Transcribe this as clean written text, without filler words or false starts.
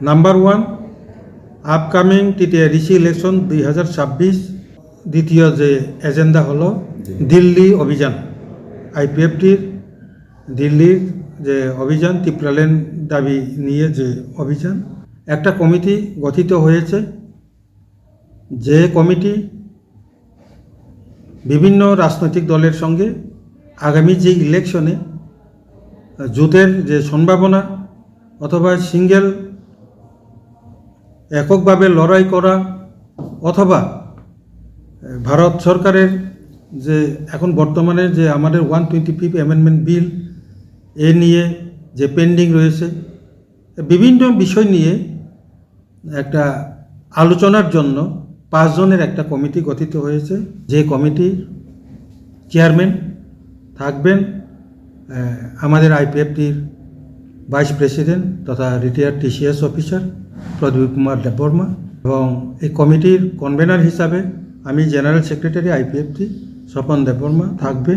Number one, upcoming TTIDC election 2026। দ্বিতীয় যে agenda হলো দিল্লি অভিযান, আইপিএফটির দিল্লির যে অভিযান, ত্রিপুরাল্যান্ড দাবি নিয়ে যে অভিযান, একটা কমিটি গঠিত হয়েছে। যে কমিটি বিভিন্ন রাজনৈতিক দলের সঙ্গে আগামী যে ইলেকশনে জোটের যে সম্ভাবনা অথবা সিঙ্গেল এককভাবে লড়াই করা অথবা ভারত সরকারের যে এখন বর্তমানে যে আমাদের 125 অ্যামেন্ডমেন্ট বিল এ নিয়ে যে পেন্ডিং রয়েছে, বিভিন্ন বিষয় নিয়ে একটা আলোচনার জন্য 5 জনের একটা কমিটি গঠিত হয়েছে। যে কমিটির চেয়ারম্যান থাকবেন আমাদের আইপিএফটির ভাইস প্রেসিডেন্ট তথা রিটায়ার্ড টিসিএস অফিসার প্রদীপ কুমার দেববর্মা, এবং এই কমিটির কনভেনার হিসাবে আমি general secretary IPFT Swapan Debbarma থাকবে।